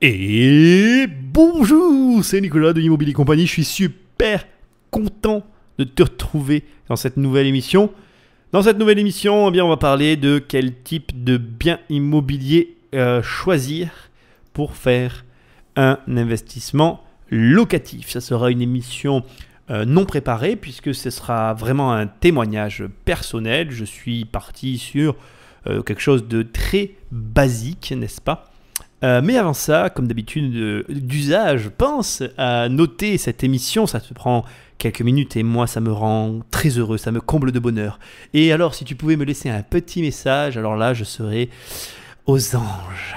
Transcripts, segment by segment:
Et bonjour, c'est Nicolas de Immobilier Compagnie. Je suis super content de te retrouver dans cette nouvelle émission. Dans cette nouvelle émission, eh bien, on va parler de quel type de bien immobilier choisir pour faire un investissement locatif. Ça sera une émission non préparée puisque ce sera vraiment un témoignage personnel. Je suis parti sur quelque chose de très basique, n'est-ce pas ? Mais avant ça, comme d'habitude d'usage, pense à noter cette émission, ça te prend quelques minutes et moi ça me rend très heureux, ça me comble de bonheur. Et alors si tu pouvais me laisser un petit message, alors là je serais aux anges.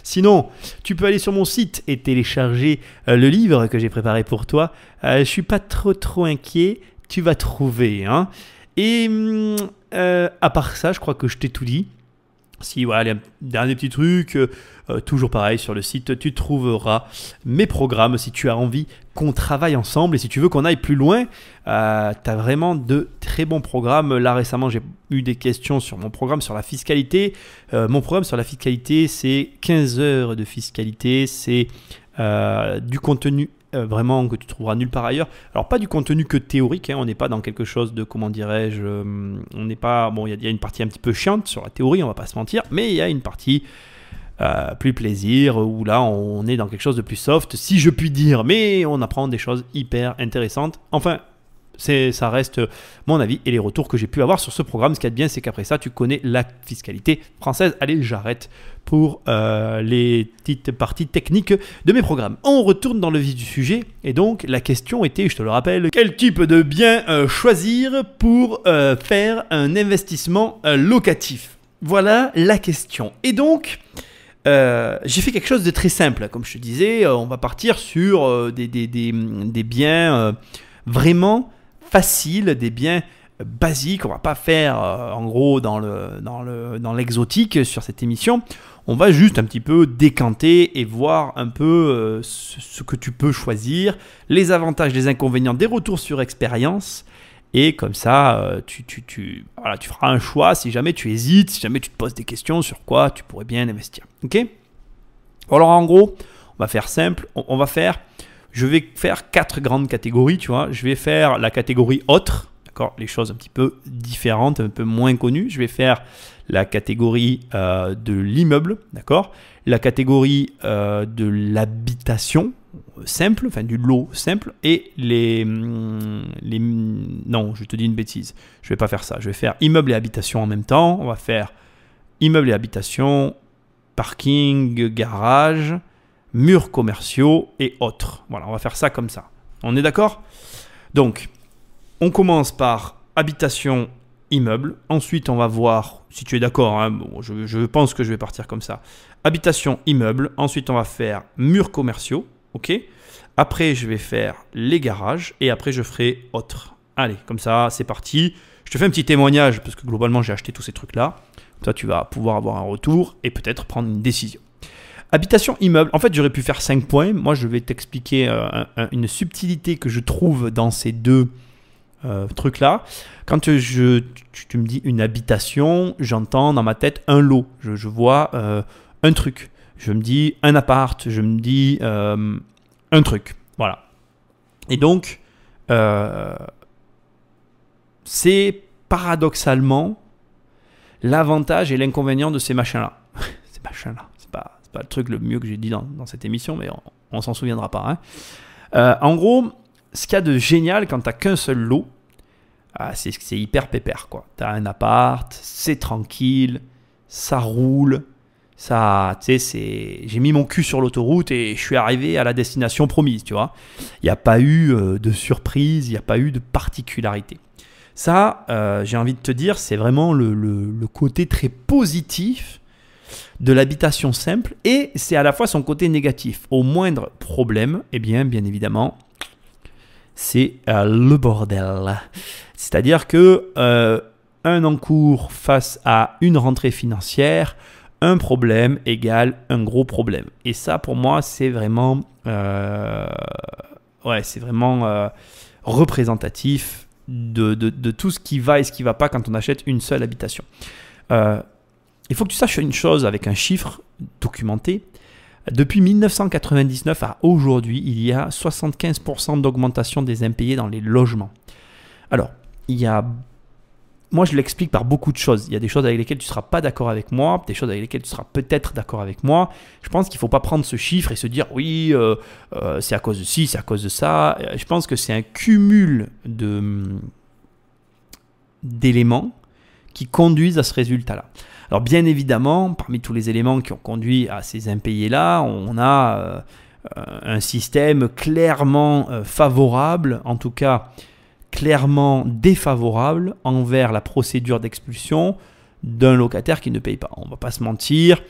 Sinon, tu peux aller sur mon site et télécharger le livre que j'ai préparé pour toi. Je suis pas trop inquiet, tu vas trouver. Hein. Et à part ça, je crois que je t'ai tout dit. Si voilà, un dernier petit truc, toujours pareil sur le site, tu trouveras mes programmes si tu as envie qu'on travaille ensemble et si tu veux qu'on aille plus loin. Tu as vraiment de très bons programmes. Là récemment, j'ai eu des questions sur mon programme sur la fiscalité. Mon programme sur la fiscalité, c'est 15 heures de fiscalité, c'est du contenu vraiment que tu trouveras nulle part ailleurs. Alors pas du contenu que théorique, hein, on n'est pas dans quelque chose de, comment dirais-je, on n'est pas, bon il y a une partie un petit peu chiante sur la théorie, on va pas se mentir, mais il y a une partie plus plaisir, où là on est dans quelque chose de plus soft, si je puis dire, mais on apprend des choses hyper intéressantes. Enfin, ça reste mon avis et les retours que j'ai pu avoir sur ce programme. Ce qu'il y a de bien, c'est qu'après ça, tu connais la fiscalité française. Allez, j'arrête pour les petites parties techniques de mes programmes. On retourne dans le vif du sujet. Et donc, la question était, je te le rappelle, quel type de bien choisir pour faire un investissement locatif? Voilà la question. Et donc, j'ai fait quelque chose de très simple. Comme je te disais, on va partir sur des biens vraiment faciles, des biens basiques. On va pas faire en gros dans l'exotique sur cette émission. On va juste un petit peu décanter et voir un peu ce que tu peux choisir, les avantages, les inconvénients, des retours sur expérience. Et comme ça, tu feras un choix si jamais tu hésites, si jamais tu te poses des questions sur quoi tu pourrais bien investir. Ok ? Alors en gros, on va faire simple. Je vais faire 4 grandes catégories, tu vois. Je vais faire la catégorie autre, d'accord, les choses un petit peu différentes, un peu moins connues. Je vais faire la catégorie de l'immeuble, d'accord, la catégorie de l'habitation simple, enfin du lot simple, et non, je te dis une bêtise. Je vais pas faire ça. Je vais faire immeuble et habitation en même temps. On va faire immeuble et habitation, parking, garage, murs commerciaux et autres. Voilà, on va faire ça comme ça. On est d'accord? Donc, on commence par habitation, immeuble. Ensuite, on va voir, si tu es d'accord, hein, bon, je pense que je vais partir comme ça. Habitation, immeuble. Ensuite, on va faire murs commerciaux. Ok. Après, je vais faire les garages et après, je ferai autres. Allez, comme ça, c'est parti. Je te fais un petit témoignage parce que globalement, j'ai acheté tous ces trucs-là. Toi, tu vas pouvoir avoir un retour et peut-être prendre une décision. Habitation immeuble, en fait j'aurais pu faire 5 points, moi je vais t'expliquer une subtilité que je trouve dans ces deux trucs là. Quand tu me dis une habitation, j'entends dans ma tête un lot, je vois un truc, je me dis un appart, je me dis un truc, voilà. Et donc c'est paradoxalement l'avantage et l'inconvénient de ces machins-là. Ces machins-là, c'est pas le truc le mieux que j'ai dit dans cette émission, mais on s'en souviendra pas. Hein. En gros, ce qu'il y a de génial quand tu n'as qu'un seul lot, c'est que c'est hyper pépère. Tu as un appart, c'est tranquille, ça roule, j'ai mis mon cul sur l'autoroute et je suis arrivé à la destination promise. Tu vois, il n'y a pas eu de surprise, il n'y a pas eu de particularité. Ça, j'ai envie de te dire, c'est vraiment le côté très positif de l'habitation simple et c'est à la fois son côté négatif. Au moindre problème, eh bien évidemment, c'est le bordel. C'est-à-dire que un encours face à une rentrée financière, un problème égale un gros problème. Et ça, pour moi, c'est vraiment, représentatif de tout ce qui va et ce qui ne va pas quand on achète une seule habitation. il faut que tu saches une chose avec un chiffre documenté. Depuis 1999 à aujourd'hui, il y a 75% d'augmentation des impayés dans les logements. Alors, moi je l'explique par beaucoup de choses. Il y a des choses avec lesquelles tu ne seras pas d'accord avec moi, des choses avec lesquelles tu seras peut-être d'accord avec moi. Je pense qu'il ne faut pas prendre ce chiffre et se dire oui, c'est à cause de ci, c'est à cause de ça. Je pense que c'est un cumul d'éléments qui conduisent à ce résultat-là. Alors bien évidemment, parmi tous les éléments qui ont conduit à ces impayés-là, on a un système clairement favorable, en tout cas clairement défavorable envers la procédure d'expulsion d'un locataire qui ne paye pas. On ne va pas se mentir,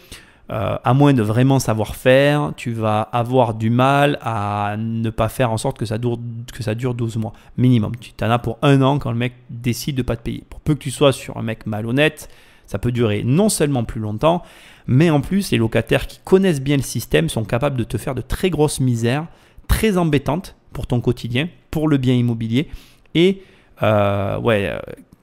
à moins de vraiment savoir faire, tu vas avoir du mal à ne pas faire en sorte que ça dure 12 mois minimum. Tu en as pour 1 an quand le mec décide de ne pas te payer. Pour peu que tu sois sur un mec malhonnête, ça peut durer non seulement plus longtemps, mais en plus, les locataires qui connaissent bien le système sont capables de te faire de très grosses misères, très embêtantes pour ton quotidien, pour le bien immobilier, et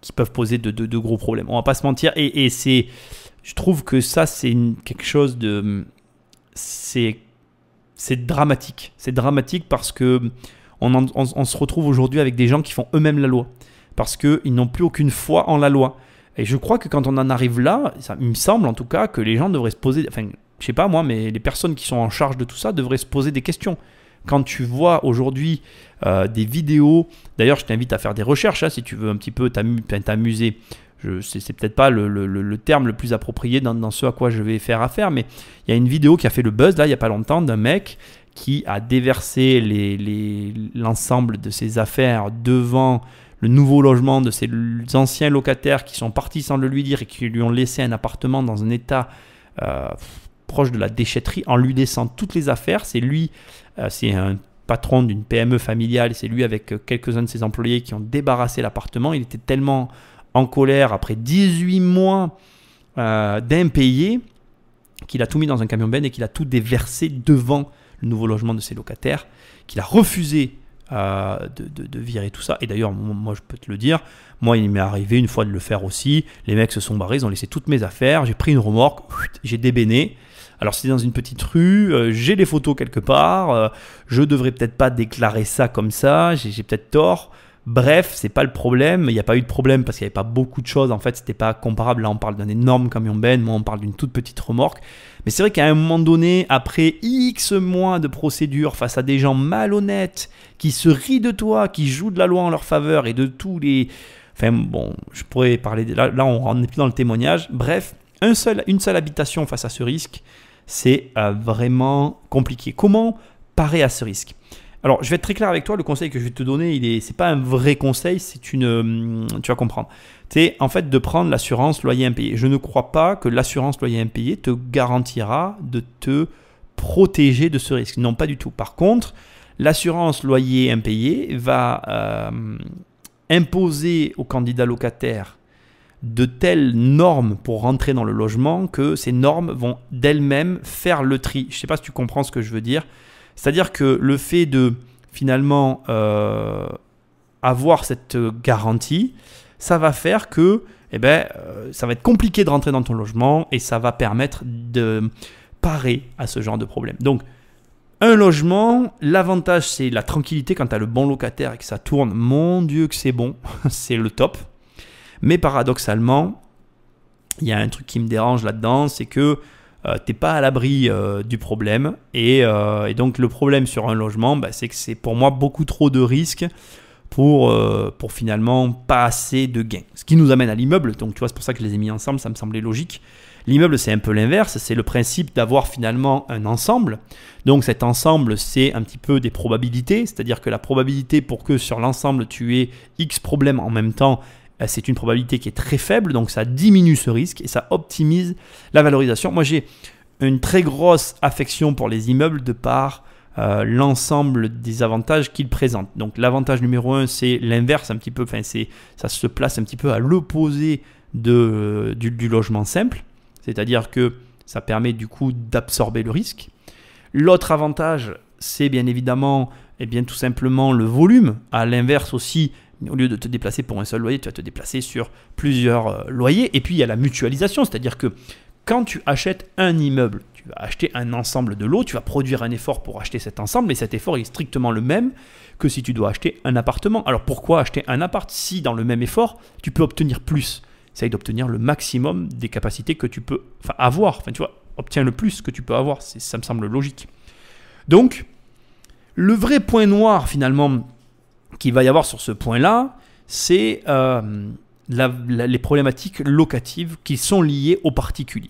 qui peuvent poser de gros problèmes. On ne va pas se mentir, et je trouve que ça, c'est quelque chose de... C'est dramatique. C'est dramatique parce que on se retrouve aujourd'hui avec des gens qui font eux-mêmes la loi, parce qu'ils n'ont plus aucune foi en la loi. Et je crois que quand on en arrive là, il me semble en tout cas que les gens devraient se poser, enfin, je sais pas moi, mais les personnes qui sont en charge de tout ça devraient se poser des questions. Quand tu vois aujourd'hui des vidéos, d'ailleurs je t'invite à faire des recherches si tu veux un petit peu t'amuser. C'est peut-être pas le terme le plus approprié dans ce à quoi je vais faire affaire, mais il y a une vidéo qui a fait le buzz là il n'y a pas longtemps d'un mec qui a déversé l'ensemble de ses affaires devant le nouveau logement de ses anciens locataires qui sont partis sans le lui dire et qui lui ont laissé un appartement dans un état proche de la déchetterie en lui laissant toutes les affaires. C'est lui, c'est un patron d'une PME familiale, c'est lui avec quelques-uns de ses employés qui ont débarrassé l'appartement. Il était tellement en colère après 18 mois d'impayés qu'il a tout mis dans un camion-benz et qu'il a tout déversé devant le nouveau logement de ses locataires, qu'il a refusé de virer tout ça. Et d'ailleurs, moi je peux te le dire, moi il m'est arrivé une fois de le faire aussi. Les mecs se sont barrés, ils ont laissé toutes mes affaires, j'ai pris une remorque, j'ai débéné. Alors c'était dans une petite rue, j'ai les photos quelque part, je devrais peut-être pas déclarer ça comme ça, j'ai peut-être tort. Bref, c'est pas le problème, il n'y a pas eu de problème parce qu'il n'y avait pas beaucoup de choses, en fait c'était pas comparable. Là on parle d'un énorme camion-benz, moi on parle d'une toute petite remorque. Mais c'est vrai qu'à un moment donné, après X mois de procédure face à des gens malhonnêtes qui se rient de toi, qui jouent de la loi en leur faveur et de tous les... Enfin bon, je pourrais parler... Là on n'est plus dans le témoignage. Bref, une seule habitation face à ce risque, c'est vraiment compliqué. Comment parer à ce risque ? Alors, je vais être très clair avec toi, le conseil que je vais te donner, c'est pas un vrai conseil, c'est une... tu vas comprendre. C'est en fait de prendre l'assurance loyer impayé. Je ne crois pas que l'assurance loyer impayé te garantira de te protéger de ce risque. Non, pas du tout. Par contre, l'assurance loyer impayé va imposer aux candidats locataires de telles normes pour rentrer dans le logement que ces normes vont d'elles-mêmes faire le tri. Je ne sais pas si tu comprends ce que je veux dire. C'est-à-dire que le fait de finalement avoir cette garantie, ça va faire que ça va être compliqué de rentrer dans ton logement et ça va permettre de parer à ce genre de problème. Donc, un logement, l'avantage c'est la tranquillité quand tu as le bon locataire et que ça tourne. Mon Dieu que c'est bon, c'est le top. Mais paradoxalement, il y a un truc qui me dérange là-dedans, c'est que tu n'es pas à l'abri du problème. Et donc le problème sur un logement, c'est que c'est pour moi beaucoup trop de risques pour finalement pas assez de gains. Ce qui nous amène à l'immeuble. Donc tu vois, c'est pour ça que je les ai mis ensemble, ça me semblait logique. L'immeuble, c'est un peu l'inverse. C'est le principe d'avoir finalement un ensemble. Donc cet ensemble, c'est un petit peu des probabilités. C'est-à-dire que la probabilité pour que sur l'ensemble, tu aies X problèmes en même temps, c'est une probabilité qui est très faible, donc ça diminue ce risque et ça optimise la valorisation. Moi, j'ai une très grosse affection pour les immeubles de par l'ensemble des avantages qu'ils présentent. Donc l'avantage numéro 1, c'est l'inverse un petit peu, ça se place un petit peu à l'opposé du logement simple, c'est-à-dire que ça permet du coup d'absorber le risque. L'autre avantage, c'est bien évidemment tout simplement le volume. À l'inverse aussi, au lieu de te déplacer pour un seul loyer, tu vas te déplacer sur plusieurs loyers. Et puis, il y a la mutualisation, c'est-à-dire que quand tu achètes un immeuble, tu vas acheter un ensemble de lots, tu vas produire un effort pour acheter cet ensemble, mais cet effort est strictement le même que si tu dois acheter un appartement. Alors pourquoi acheter un appart si dans le même effort, tu peux obtenir plus? Essaye d'obtenir le maximum des capacités que tu peux avoir. Enfin, tu vois, obtiens le plus que tu peux avoir. Ça me semble logique. Donc, le vrai point noir finalement qu'il va y avoir sur ce point-là, c'est les problématiques locatives qui sont liées aux particuliers.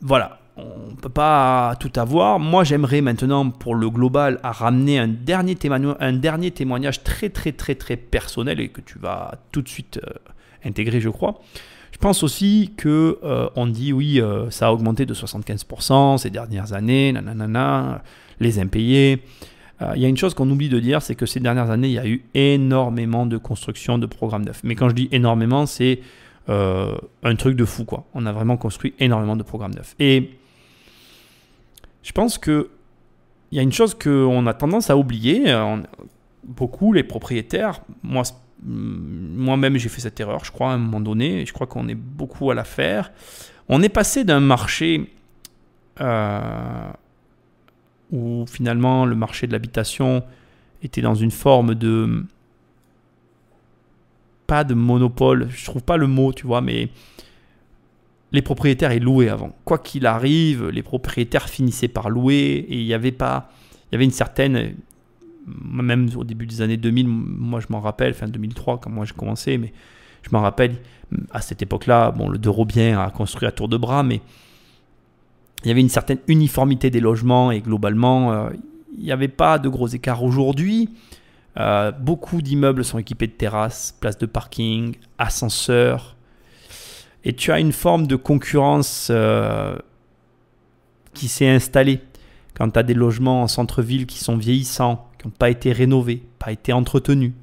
Voilà, on ne peut pas tout avoir. Moi, j'aimerais maintenant, pour le global, à ramener un dernier témoignage très, très, très, très personnel et que tu vas tout de suite intégrer, je crois. Je pense aussi qu'on dit, oui, ça a augmenté de 75% ces dernières années, nanana, les impayés. Il y a une chose qu'on oublie de dire, c'est que ces dernières années, il y a eu énormément de construction de programmes neufs. Mais quand je dis énormément, c'est un truc de fou, quoi. On a vraiment construit énormément de programmes neufs. Et je pense qu'il y a une chose qu'on a tendance à oublier. Beaucoup, les propriétaires, moi-même, j'ai fait cette erreur, je crois, à un moment donné. Et je crois qu'on est beaucoup à la faire. On est passé d'un marché où finalement le marché de l'habitation était dans une forme de... pas de monopole, je trouve pas le mot, tu vois, mais les propriétaires, ils louaient avant. Quoi qu'il arrive, les propriétaires finissaient par louer et il y avait une certaine... Même au début des années 2000, moi je m'en rappelle, fin 2003, quand moi j'ai commencé, mais je m'en rappelle, à cette époque-là, bon, le De Robien a construit à tour de bras, mais il y avait une certaine uniformité des logements et globalement, il n'y avait pas de gros écarts. Aujourd'hui, beaucoup d'immeubles sont équipés de terrasses, places de parking, ascenseurs. Et tu as une forme de concurrence qui s'est installée. Quand tu as des logements en centre-ville qui sont vieillissants, qui n'ont pas été rénovés, pas été entretenus,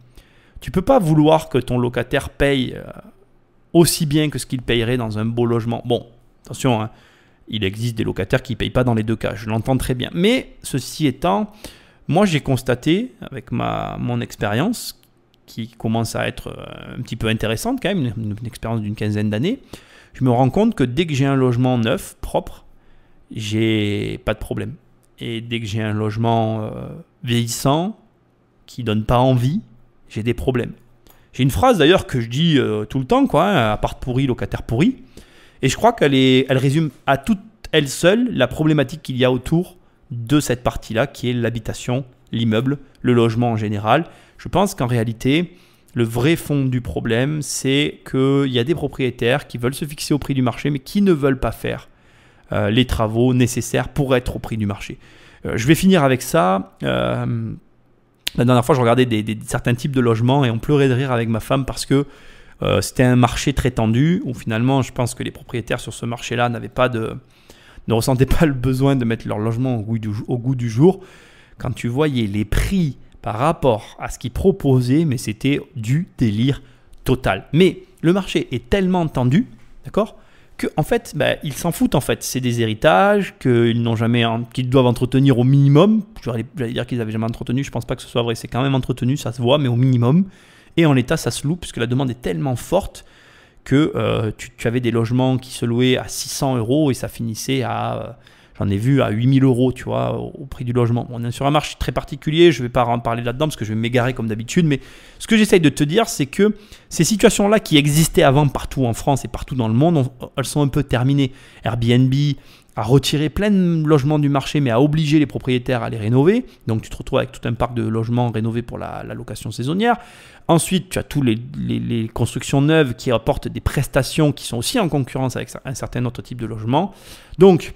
tu ne peux pas vouloir que ton locataire paye aussi bien que ce qu'il payerait dans un beau logement. Bon, attention, hein. Il existe des locataires qui ne payent pas dans les deux cas, je l'entends très bien. Mais ceci étant, moi j'ai constaté avec mon expérience, qui commence à être un petit peu intéressante quand même, une expérience d'une quinzaine d'années, je me rends compte que dès que j'ai un logement neuf, propre, j'ai pas de problème. Et dès que j'ai un logement vieillissant, qui ne donne pas envie, j'ai des problèmes. J'ai une phrase d'ailleurs que je dis tout le temps, quoi, hein, appart pourri, locataire pourri. Et je crois elle résume à toute elle seule la problématique qu'il y a autour de cette partie-là, qui est l'habitation, l'immeuble, le logement en général. Je pense qu'en réalité, le vrai fond du problème, c'est qu'il y a des propriétaires qui veulent se fixer au prix du marché, mais qui ne veulent pas faire les travaux nécessaires pour être au prix du marché. Je vais finir avec ça. La dernière fois, je regardais certains types de logements et on pleurait de rire avec ma femme parce que c'était un marché très tendu où finalement, je pense que les propriétaires sur ce marché-là ne ressentaient pas le besoin de mettre leur logement au goût du jour. Quand tu voyais les prix par rapport à ce qu'ils proposaient, mais c'était du délire total. Mais le marché est tellement tendu, d'accord, qu'en fait, ils s'en foutent en fait. C'est des héritages qu'ils doivent entretenir au minimum. J'allais dire qu'ils n'avaient jamais entretenu, je ne pense pas que ce soit vrai. C'est quand même entretenu, ça se voit, mais au minimum. Et en l'état, ça se loue, puisque la demande est tellement forte que tu avais des logements qui se louaient à 600 € et ça finissait à, j'en ai vu, à 8000 €, tu vois, au prix du logement. On est sur un marché très particulier, je ne vais pas en parler là-dedans parce que je vais m'égarer comme d'habitude, mais ce que j'essaye de te dire, c'est que ces situations-là qui existaient avant partout en France et partout dans le monde, elles sont un peu terminées. Airbnb a retiré plein de logements du marché, mais a obligé les propriétaires à les rénover. Donc tu te retrouves avec tout un parc de logements rénovés pour la location saisonnière. Ensuite, tu as tous les constructions neuves qui apportent des prestations qui sont aussi en concurrence avec un certain autre type de logement. Donc,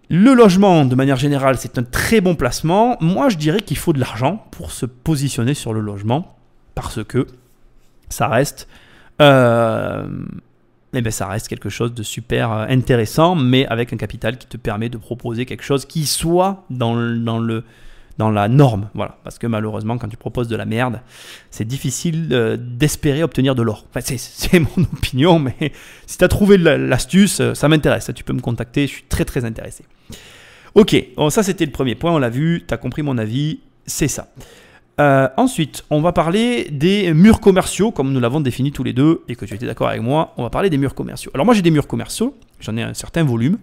le logement, de manière générale, c'est un très bon placement. Moi, je dirais qu'il faut de l'argent pour se positionner sur le logement parce que ça reste... ça reste quelque chose de super intéressant, mais avec un capital qui te permet de proposer quelque chose qui soit dans la norme. Voilà. Parce que malheureusement, quand tu proposes de la merde, c'est difficile d'espérer obtenir de l'or. Enfin, c'est mon opinion, mais si tu as trouvé l'astuce, ça m'intéresse. Tu peux me contacter, je suis très très intéressé. Ok, bon, ça c'était le premier point, on l'a vu, tu as compris mon avis, c'est ça. Ensuite, on va parler des murs commerciaux, comme nous l'avons défini tous les deux et que tu étais d'accord avec moi. On va parler des murs commerciaux. Alors moi, j'ai des murs commerciaux, j'en ai un certain volume.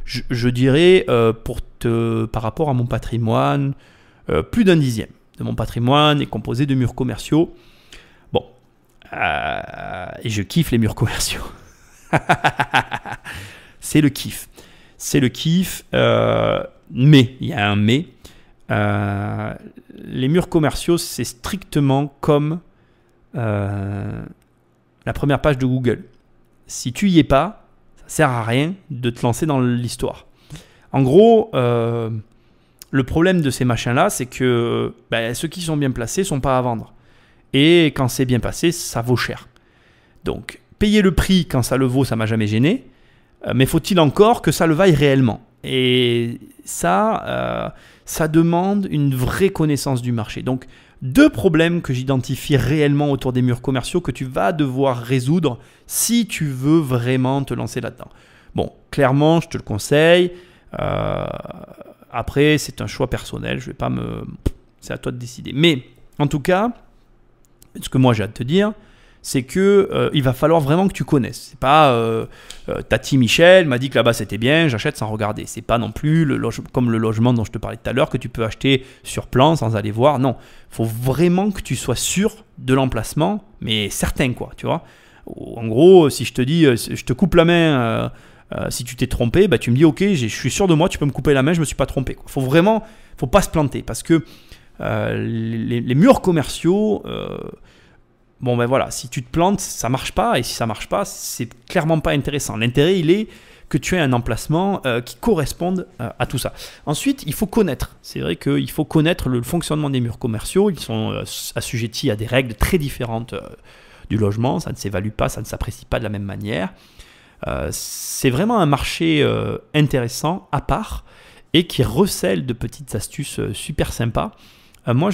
Je dirais, par rapport à mon patrimoine, plus d'un dixième de mon patrimoine est composé de murs commerciaux. Bon, et je kiffe les murs commerciaux. C'est le kiff. C'est le kiff, mais, il y a un mais. Les murs commerciaux, c'est strictement comme la première page de Google. Si tu y es pas, ça sert à rien de te lancer dans l'histoire. En gros, le problème de ces machins-là, c'est que ceux qui sont bien placés sont pas à vendre. Et quand c'est bien passé, ça vaut cher. Donc, payer le prix quand ça le vaut, ça m'a jamais gêné. Mais faut-il encore que ça le vaille réellement? Et ça demande une vraie connaissance du marché. Donc, deux problèmes que j'identifie réellement autour des murs commerciaux que tu vas devoir résoudre si tu veux vraiment te lancer là-dedans. Bon, clairement, je te le conseille. Après, c'est un choix personnel. Je vais pas c'est à toi de décider. Mais, en tout cas, ce que moi j'ai à te dire, c'est que il va falloir vraiment que tu connaisses. C'est pas Tati Michel m'a dit que là-bas c'était bien, j'achète sans regarder. C'est pas non plus comme le logement dont je te parlais tout à l'heure que tu peux acheter sur plan sans aller voir. Non, faut vraiment que tu sois sûr de l'emplacement, mais certain quoi, tu vois. En gros, si je te dis, je te coupe la main, si tu t'es trompé, tu me dis ok, je suis sûr de moi, tu peux me couper la main, je me suis pas trompé. Faut pas se planter parce que les murs commerciaux. Bon voilà, si tu te plantes, ça marche pas, et si ça marche pas, c'est clairement pas intéressant. L'intérêt, il est que tu aies un emplacement qui corresponde à tout ça. Ensuite, il faut connaître. C'est vrai qu'il faut connaître le fonctionnement des murs commerciaux. Ils sont assujettis à des règles très différentes du logement. Ça ne s'évalue pas, ça ne s'apprécie pas de la même manière. C'est vraiment un marché intéressant, à part, et qui recèle de petites astuces super sympas. Moi,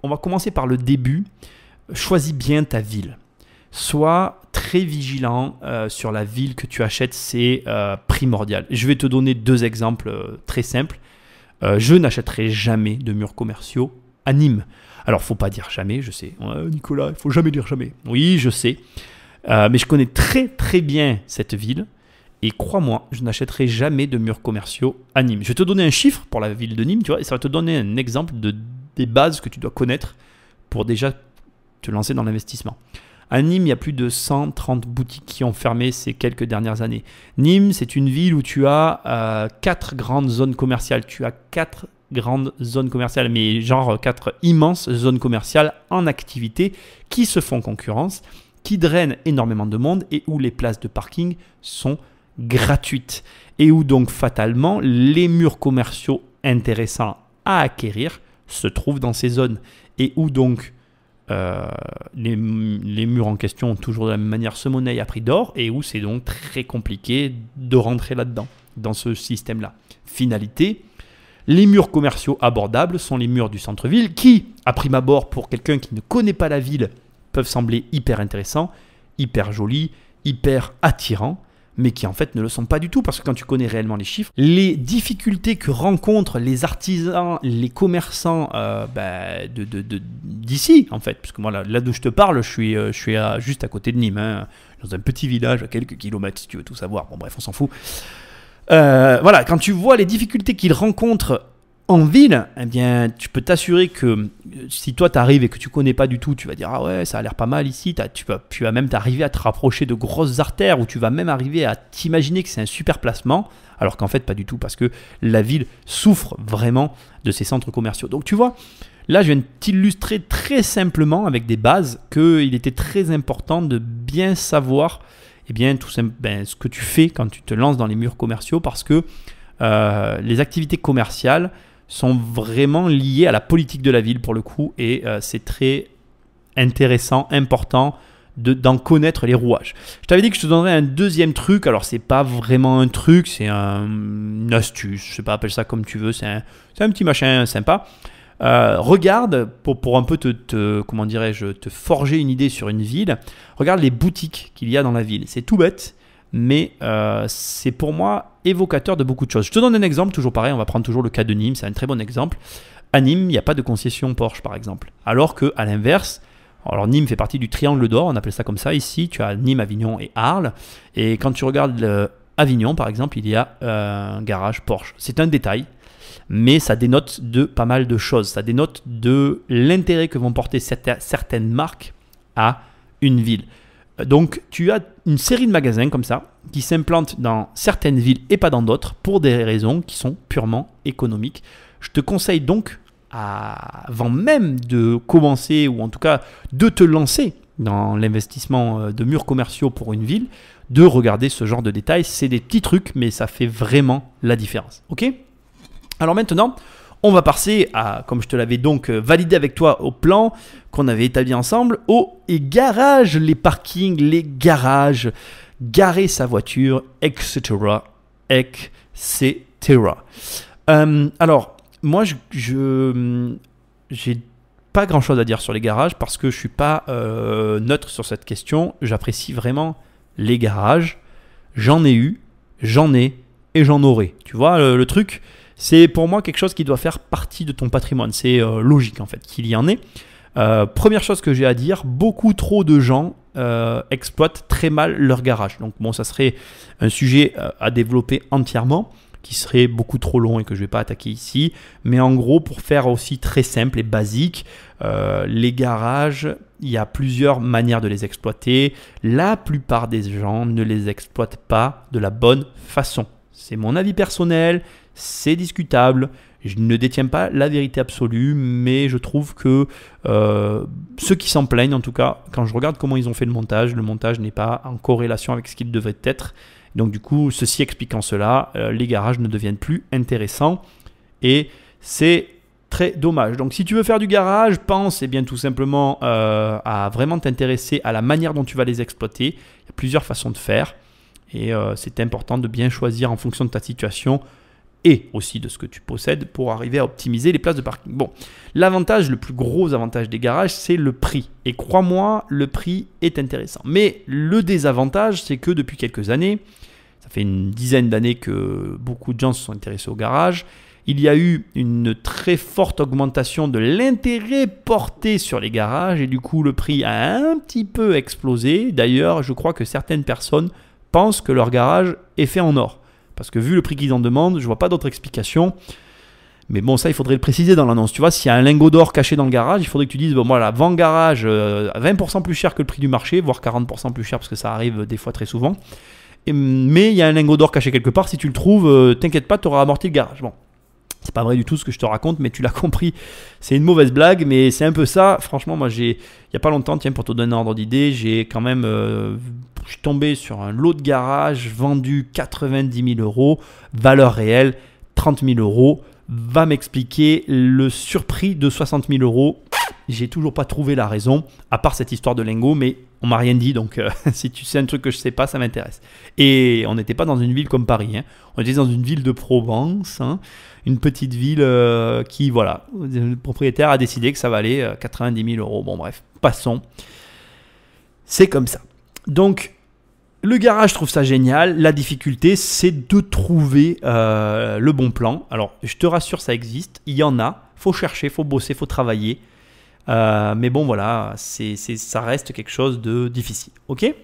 on va commencer par le début. Choisis bien ta ville. Sois très vigilant sur la ville que tu achètes, c'est primordial. Je vais te donner deux exemples très simples. Je n'achèterai jamais de murs commerciaux à Nîmes. Alors, faut pas dire jamais, je sais. Nicolas, il faut jamais dire jamais. Oui, je sais. Mais je connais très très bien cette ville. Et crois-moi, je n'achèterai jamais de murs commerciaux à Nîmes. Je vais te donner un chiffre pour la ville de Nîmes, tu vois, et ça va te donner un exemple des bases que tu dois connaître pour déjà te lancer dans l'investissement. À Nîmes, il y a plus de 130 boutiques qui ont fermé ces quelques dernières années. Nîmes, c'est une ville où tu as 4 grandes zones commerciales. Tu as 4 grandes zones commerciales, mais genre 4 immenses zones commerciales en activité qui se font concurrence, qui drainent énormément de monde et où les places de parking sont gratuite et où donc fatalement les murs commerciaux intéressants à acquérir se trouvent dans ces zones et où donc les murs en question ont toujours de la même manière se monnaient à prix d'or et où c'est donc très compliqué de rentrer là-dedans, dans ce système-là. Finalité, les murs commerciaux abordables sont les murs du centre-ville qui, à prime abord, pour quelqu'un qui ne connaît pas la ville, peuvent sembler hyper intéressants, hyper jolis, hyper attirants, mais qui en fait ne le sont pas du tout, parce que quand tu connais réellement les chiffres, les difficultés que rencontrent les artisans, les commerçants d'ici, en fait, parce que moi là d'où je te parle, je suis juste à côté de Nîmes, hein, dans un petit village à quelques kilomètres, si tu veux tout savoir, bon bref, on s'en fout. Voilà, quand tu vois les difficultés qu'ils rencontrent en ville, eh bien, tu peux t'assurer que si toi tu arrives et que tu connais pas du tout, tu vas dire ah ouais, ça a l'air pas mal ici. Tu vas même t'arriver à te rapprocher de grosses artères, ou tu vas même arriver à t'imaginer que c'est un super placement, alors qu'en fait pas du tout, parce que la ville souffre vraiment de ces centres commerciaux. Donc tu vois, là je viens de t'illustrer très simplement avec des bases qu'il était très important de bien savoir ce que tu fais quand tu te lances dans les murs commerciaux, parce que les activités commerciales sont vraiment liées à la politique de la ville pour le coup, et c'est très intéressant, important d'en connaître les rouages. Je t'avais dit que je te donnerais un deuxième truc, alors c'est pas vraiment un truc, c'est une astuce, je sais pas, appelle ça comme tu veux, c'est un petit machin sympa. Regarde, pour un peu te forger une idée sur une ville, regarde les boutiques qu'il y a dans la ville. C'est tout bête, mais c'est pour moi évocateur de beaucoup de choses. Je te donne un exemple, toujours pareil, on va prendre toujours le cas de Nîmes, c'est un très bon exemple. À Nîmes, il n'y a pas de concession Porsche par exemple, alors qu'à l'inverse, alors Nîmes fait partie du triangle d'or, on appelle ça comme ça ici, tu as Nîmes, Avignon et Arles, et quand tu regardes Avignon par exemple, il y a un garage Porsche. C'est un détail, mais ça dénote de pas mal de choses, ça dénote de l'intérêt que vont porter certaines marques à une ville. Donc tu as une série de magasins comme ça qui s'implantent dans certaines villes et pas dans d'autres pour des raisons qui sont purement économiques. Je te conseille donc, avant même de commencer ou en tout cas de te lancer dans l'investissement de murs commerciaux pour une ville, de regarder ce genre de détails. C'est des petits trucs mais ça fait vraiment la différence. Ok ? Alors maintenant, on va passer à, comme je te l'avais donc validé avec toi au plan qu'on avait établi ensemble, aux garages, les parkings, les garages, garer sa voiture, etc. Alors, moi, j'ai pas grand-chose à dire sur les garages parce que je suis pas neutre sur cette question. J'apprécie vraiment les garages. J'en ai eu, j'en ai et j'en aurai. Tu vois, le truc... C'est pour moi quelque chose qui doit faire partie de ton patrimoine. C'est logique en fait qu'il y en ait. Première chose que j'ai à dire, beaucoup trop de gens exploitent très mal leur garage. Donc bon, ça serait un sujet à développer entièrement qui serait beaucoup trop long et que je ne vais pas attaquer ici. Mais en gros, pour faire aussi très simple et basique, les garages, il y a plusieurs manières de les exploiter. La plupart des gens ne les exploitent pas de la bonne façon. C'est mon avis personnel. C'est discutable, je ne détiens pas la vérité absolue, mais je trouve que ceux qui s'en plaignent, en tout cas, quand je regarde comment ils ont fait le montage n'est pas en corrélation avec ce qu'il devrait être. Donc du coup, ceci expliquant cela, les garages ne deviennent plus intéressants et c'est très dommage. Donc si tu veux faire du garage, pense bien tout simplement à vraiment t'intéresser à la manière dont tu vas les exploiter. Il y a plusieurs façons de faire et c'est important de bien choisir en fonction de ta situation et aussi de ce que tu possèdes pour arriver à optimiser les places de parking. Bon, l'avantage, le plus gros avantage des garages, c'est le prix. Et crois-moi, le prix est intéressant. Mais le désavantage, c'est que depuis quelques années, ça fait une dizaine d'années que beaucoup de gens se sont intéressés au garage, il y a eu une très forte augmentation de l'intérêt porté sur les garages et du coup, le prix a un petit peu explosé. D'ailleurs, je crois que certaines personnes pensent que leur garage est fait en or. Parce que vu le prix qu'ils en demandent, je ne vois pas d'autre explication. Mais bon, ça, il faudrait le préciser dans l'annonce. Tu vois, s'il y a un lingot d'or caché dans le garage, il faudrait que tu dises, bon, voilà, vend garage à 20% plus cher que le prix du marché, voire 40% plus cher, parce que ça arrive des fois très souvent. Mais il y a un lingot d'or caché quelque part. Si tu le trouves, t'inquiète pas, tu auras amorti le garage. Bon, c'est pas vrai du tout ce que je te raconte, mais tu l'as compris. C'est une mauvaise blague, mais c'est un peu ça. Franchement, moi, il n'y a pas longtemps, tiens, pour te donner un ordre d'idée, j'ai quand même... je suis tombé sur un lot de garage vendu 90 000 €, valeur réelle 30 000 €. Va m'expliquer le surprix de 60 000 €. J'ai toujours pas trouvé la raison, à part cette histoire de lingot, mais on m'a rien dit. Donc, si tu sais un truc que je sais pas, ça m'intéresse. Et on n'était pas dans une ville comme Paris. Hein. On était dans une ville de Provence, hein, une petite ville qui, voilà, le propriétaire a décidé que ça valait 90 000 €. Bon, bref, passons. C'est comme ça. Donc, le garage, je trouve ça génial. La difficulté, c'est de trouver le bon plan. Alors, je te rassure, ça existe. Il y en a. Il faut chercher, il faut bosser, il faut travailler. Mais bon, voilà, ça reste quelque chose de difficile. Ok ?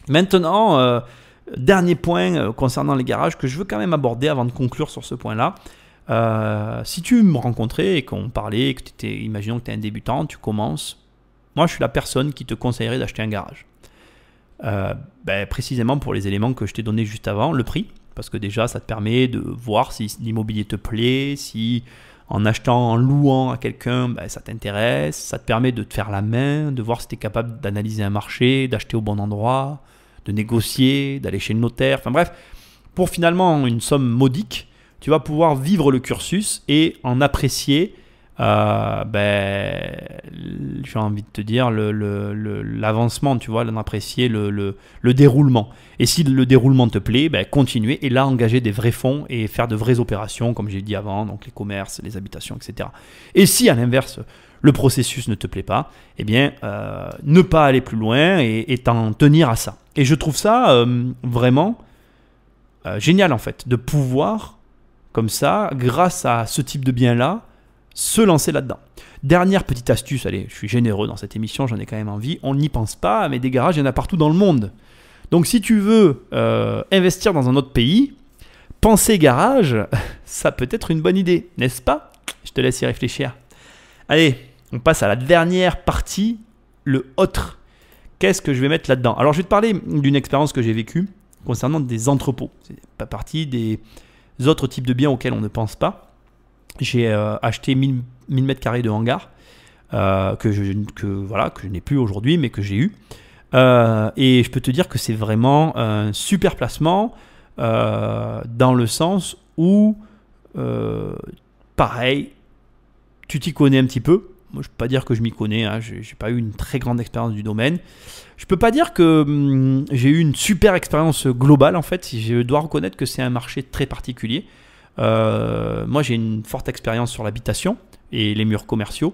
Maintenant, dernier point concernant les garages que je veux quand même aborder avant de conclure sur ce point-là. Si tu me rencontrais et qu'on parlait, imaginons que tu es un débutant, tu commences. Moi, je suis la personne qui te conseillerait d'acheter un garage. Précisément pour les éléments que je t'ai donnés juste avant, le prix, parce que déjà ça te permet de voir si l'immobilier te plaît, si en achetant, en louant à quelqu'un, ça t'intéresse, ça te permet de te faire la main, de voir si tu es capable d'analyser un marché, d'acheter au bon endroit, de négocier, d'aller chez le notaire, enfin bref, pour finalement une somme modique, tu vas pouvoir vivre le cursus et en apprécier j'ai envie de te dire l'avancement, tu vois, d'en apprécier le déroulement. Et si le déroulement te plaît, continuer et là engager des vrais fonds et faire de vraies opérations, comme j'ai dit avant, donc les commerces, les habitations, etc. Et si à l'inverse, le processus ne te plaît pas, ne pas aller plus loin et t'en tenir à ça. Et je trouve ça vraiment génial en fait, de pouvoir, comme ça, grâce à ce type de bien-là, se lancer là-dedans. Dernière petite astuce, allez, je suis généreux dans cette émission, j'en ai quand même envie, on n'y pense pas, mais des garages, il y en a partout dans le monde. Donc si tu veux investir dans un autre pays, penser garage, ça peut être une bonne idée, n'est-ce pas? Je te laisse y réfléchir. Allez, on passe à la dernière partie, le autre. Qu'est-ce que je vais mettre là-dedans? Alors je vais te parler d'une expérience que j'ai vécue concernant des entrepôts. C'est pas partie des autres types de biens auxquels on ne pense pas. J'ai acheté 1000 m² de hangar que je n'ai plus aujourd'hui, mais que j'ai eu. Et je peux te dire que c'est vraiment un super placement dans le sens où, pareil, tu t'y connais un petit peu. Moi, je ne peux pas dire que je m'y connais, hein. Je n'ai pas eu une très grande expérience du domaine. Je ne peux pas dire que j'ai eu une super expérience globale, en fait. Je dois reconnaître que c'est un marché très particulier. Moi, j'ai une forte expérience sur l'habitation et les murs commerciaux.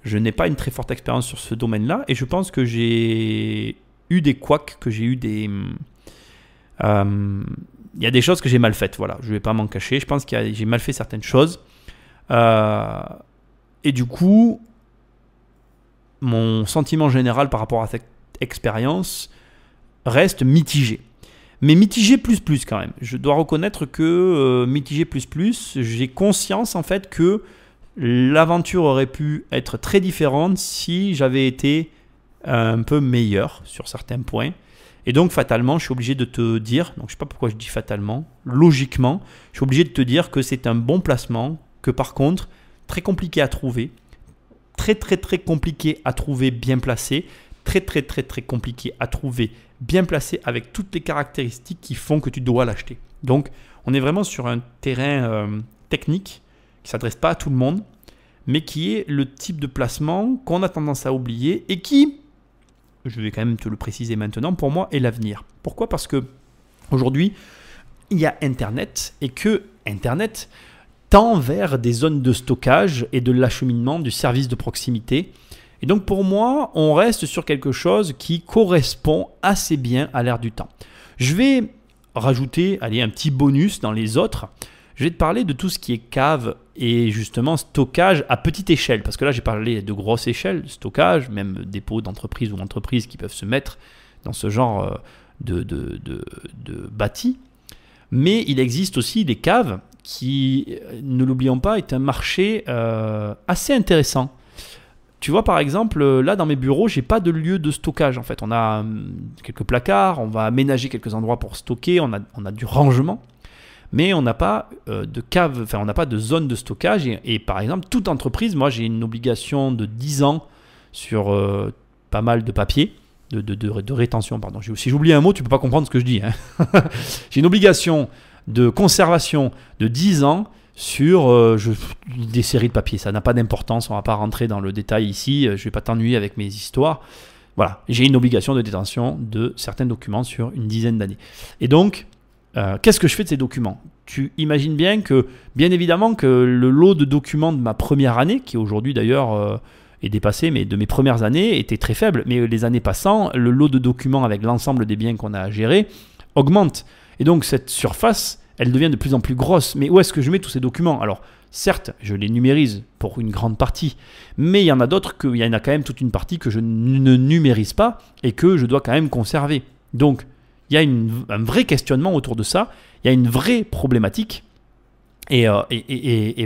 Je n'ai pas une très forte expérience sur ce domaine-là. Et je pense que j'ai eu des couacs, que j'ai eu des... il y a des choses que j'ai mal faites, voilà. Je ne vais pas m'en cacher. Je pense que j'ai mal fait certaines choses. Et du coup... mon sentiment général par rapport à cette expérience reste mitigé. Mais mitigé plus quand même. Je dois reconnaître que mitigé plus, j'ai conscience en fait que l'aventure aurait pu être très différente si j'avais été un peu meilleur sur certains points. Et donc fatalement, je suis obligé de te dire, donc je ne sais pas pourquoi je dis fatalement, logiquement, je suis obligé de te dire que c'est un bon placement, que par contre, très compliqué à trouver, très compliqué à trouver bien placé, très compliqué à trouver bien placé avec toutes les caractéristiques qui font que tu dois l'acheter. Donc, on est vraiment sur un terrain technique qui ne s'adresse pas à tout le monde, mais qui est le type de placement qu'on a tendance à oublier et qui, je vais quand même te le préciser maintenant, pour moi est l'avenir. Pourquoi? Parce que aujourd'hui, il y a Internet et que Internet tend vers des zones de stockage et de l'acheminement du service de proximité. Et donc pour moi, on reste sur quelque chose qui correspond assez bien à l'ère du temps. Je vais rajouter un petit bonus dans les autres. Je vais te parler de tout ce qui est cave et justement stockage à petite échelle. Parce que là, j'ai parlé de grosse échelle, stockage, même dépôts d'entreprise ou entreprises qui peuvent se mettre dans ce genre de bâti. Mais il existe aussi des caves qui, ne l'oublions pas, est un marché assez intéressant. Tu vois, par exemple, là, dans mes bureaux, je n'ai pas de lieu de stockage. En fait, on a quelques placards, on va aménager quelques endroits pour stocker, on a du rangement, mais on n'a pas de cave, enfin, on n'a pas de zone de stockage. Et par exemple, toute entreprise, moi, j'ai une obligation de 10 ans sur pas mal de papier, de rétention, pardon. Si j'oublie un mot, tu ne peux pas comprendre ce que je dis, hein. J'ai une obligation de conservation de 10 ans sur des séries de papiers. Ça n'a pas d'importance, on ne va pas rentrer dans le détail ici, je ne vais pas t'ennuyer avec mes histoires. Voilà, j'ai une obligation de détention de certains documents sur une dizaine d'années. Et donc, qu'est-ce que je fais de ces documents? Tu imagines bien que, bien évidemment, que le lot de documents de ma première année, qui aujourd'hui d'ailleurs est dépassé, mais de mes premières années, était très faible. Mais les années passant, le lot de documents avec l'ensemble des biens qu'on a à gérer augmente. Et donc cette surface, elle devient de plus en plus grosse. Mais où est-ce que je mets tous ces documents? Alors, certes, je les numérise pour une grande partie, mais il y en a d'autres, il y en a quand même toute une partie que je ne numérise pas et que je dois quand même conserver. Donc, il y a un vrai questionnement autour de ça, il y a une vraie problématique. Et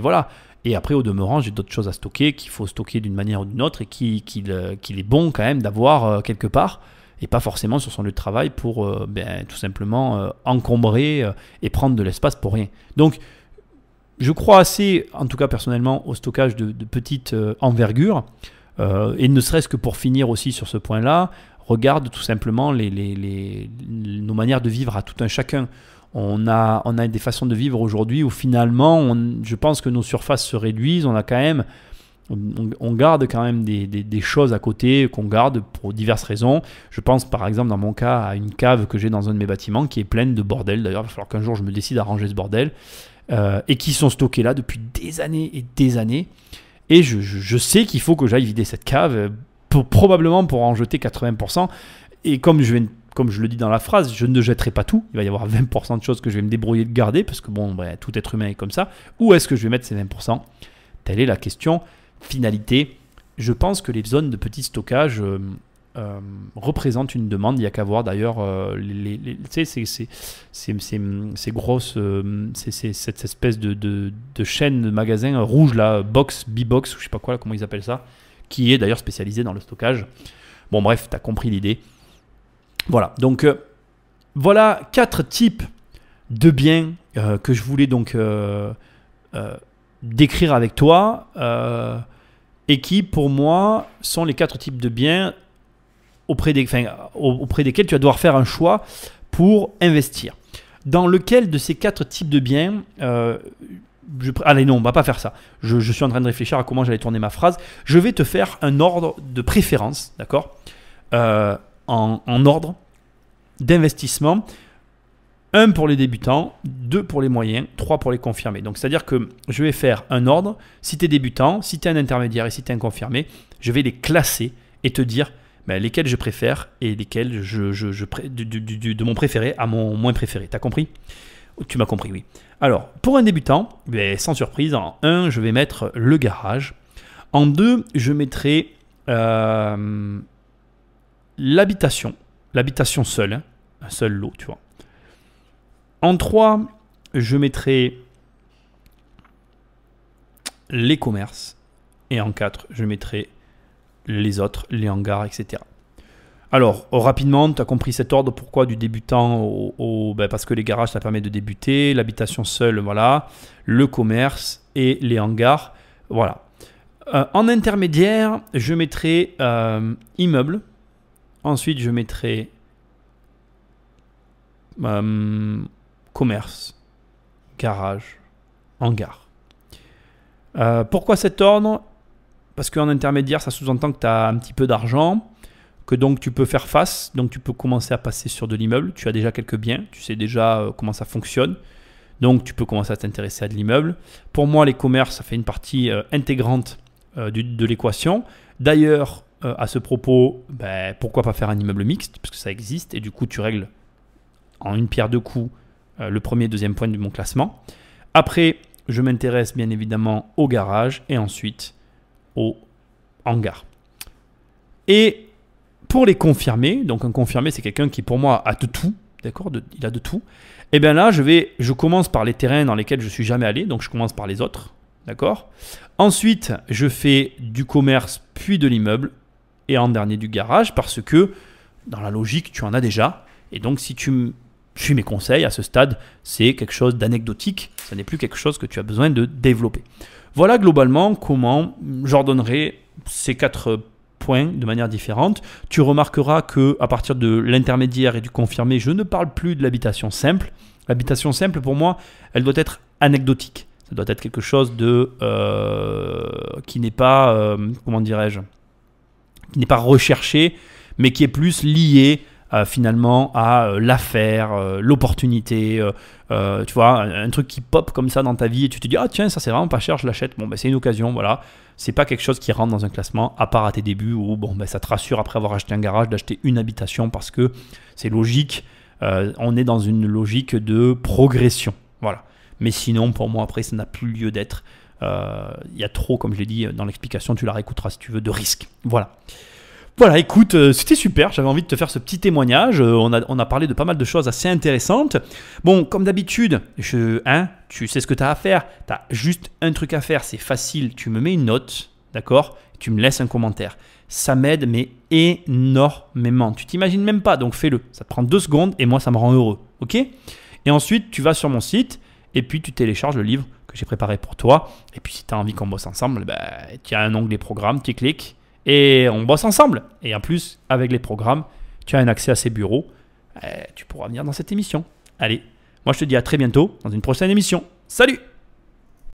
voilà. Et après, au demeurant, j'ai d'autres choses à stocker, qu'il faut stocker d'une manière ou d'une autre et qu'il est bon quand même d'avoir quelque part. Et pas forcément sur son lieu de travail pour tout simplement encombrer et prendre de l'espace pour rien. Donc, je crois assez, en tout cas personnellement, au stockage de petite envergure. Et ne serait-ce que pour finir aussi sur ce point-là, regarde tout simplement nos manières de vivre à tout un chacun. On a des façons de vivre aujourd'hui où finalement, je pense que nos surfaces se réduisent. On garde quand même des choses à côté qu'on garde pour diverses raisons. Je pense par exemple dans mon cas à une cave que j'ai dans un de mes bâtiments qui est pleine de bordel. D'ailleurs, il va falloir qu'un jour je me décide à ranger ce bordel. Et qui sont stockés là depuis des années et des années. Et je sais qu'il faut que j'aille vider cette cave, probablement pour en jeter 80%. Et comme comme je le dis dans la phrase, je ne jetterai pas tout. Il va y avoir 20% de choses que je vais me débrouiller de garder parce que bon, tout être humain est comme ça. Où est-ce que je vais mettre ces 20%? Telle est la question. Finalité, je pense que les zones de petit stockage représentent une demande. Il n'y a qu'à voir d'ailleurs ces grosses, cette espèce de chaîne de magasins rouge là, Box, B-Box, ou je sais pas quoi, comment ils appellent ça, qui est d'ailleurs spécialisé dans le stockage. Bon bref, tu as compris l'idée. Voilà, donc voilà 4 types de biens que je voulais donc décrire avec toi et qui pour moi sont les 4 types de biens auprès desquels tu vas devoir faire un choix pour investir. Dans lequel de ces 4 types de biens allez non, on va pas faire ça. Je suis en train de réfléchir à comment j'allais tourner ma phrase. Je vais te faire un ordre de préférence, d'accord, en ordre d'investissement. 1 pour les débutants, 2 pour les moyens, 3 pour les confirmés. Donc c'est-à-dire que je vais faire un ordre. Si tu es débutant, si tu es un intermédiaire et si tu es un confirmé, je vais les classer et te dire lesquels je préfère et lesquels de mon préféré à mon moins préféré. Tu as compris? Tu m'as compris, oui. Alors, pour un débutant, sans surprise, en 1, je vais mettre le garage. En 2, je mettrai l'habitation seule, hein, un seul lot, tu vois. En 3, je mettrai les commerces. Et en 4, je mettrai les autres, les hangars, etc. Alors, rapidement, tu as compris cet ordre. Pourquoi du débutant parce que les garages, ça permet de débuter. L'habitation seule, voilà. Le commerce et les hangars, voilà. En intermédiaire, je mettrai immeuble. Ensuite, je mettrai commerce, garage, hangar. Pourquoi cet ordre? Parce qu'en intermédiaire, ça sous-entend que tu as un petit peu d'argent, que donc tu peux faire face, donc tu peux commencer à passer sur de l'immeuble. Tu as déjà quelques biens, tu sais déjà comment ça fonctionne, donc tu peux commencer à t'intéresser à de l'immeuble. Pour moi, les commerces, ça fait une partie intégrante de l'équation. D'ailleurs, à ce propos, pourquoi pas faire un immeuble mixte, parce que ça existe, et du coup, tu règles en une pierre deux coups le premier et deuxième point de mon classement. Après, je m'intéresse bien évidemment au garage et ensuite au hangar. Et pour les confirmés, donc un confirmé, c'est quelqu'un qui pour moi a de tout, d'accord, il a de tout. Et bien là, je commence par les terrains dans lesquels je ne suis jamais allé, donc je commence par les autres, d'accord. Ensuite, je fais du commerce puis de l'immeuble et en dernier du garage parce que dans la logique, tu en as déjà. Et donc, si tu suis mes conseils à ce stade, c'est quelque chose d'anecdotique, ce n'est plus quelque chose que tu as besoin de développer. Voilà globalement comment j'ordonnerai ces 4 points de manière différente. Tu remarqueras qu'à partir de l'intermédiaire et du confirmé, je ne parle plus de l'habitation simple. L'habitation simple, pour moi, elle doit être anecdotique. Ça doit être quelque chose de qui n'est pas, comment dirais-je, qui n'est pas recherché, mais qui est plus lié finalement à l'affaire, l'opportunité, tu vois, un truc qui pop comme ça dans ta vie et tu te dis ah tiens, ça c'est vraiment pas cher, je l'achète. Bon, c'est une occasion, voilà. C'est pas quelque chose qui rentre dans un classement à part à tes débuts où ça te rassure après avoir acheté un garage d'acheter une habitation parce que c'est logique. On est dans une logique de progression, voilà. Mais sinon, pour moi, après, ça n'a plus lieu d'être. Il y a trop, comme je l'ai dit dans l'explication, tu la réécouteras si tu veux, de risques. Voilà. Voilà, écoute, c'était super, j'avais envie de te faire ce petit témoignage, on a parlé de pas mal de choses assez intéressantes. Bon, comme d'habitude, tu sais ce que tu as à faire, tu as juste un truc à faire, c'est facile, tu me mets une note, d'accord? Tu me laisses un commentaire. Ça m'aide, mais énormément. Tu t'imagines même pas, donc fais-le. Ça te prend 2 secondes et moi, ça me rend heureux, ok? Et ensuite, tu vas sur mon site et puis tu télécharges le livre que j'ai préparé pour toi. Et puis, si tu as envie qu'on bosse ensemble, tu as un onglet programme, tu cliques. Et on bosse ensemble. Et en plus, avec les programmes, tu as un accès à ces bureaux. Tu pourras venir dans cette émission. Allez, moi je te dis à très bientôt dans une prochaine émission. Salut!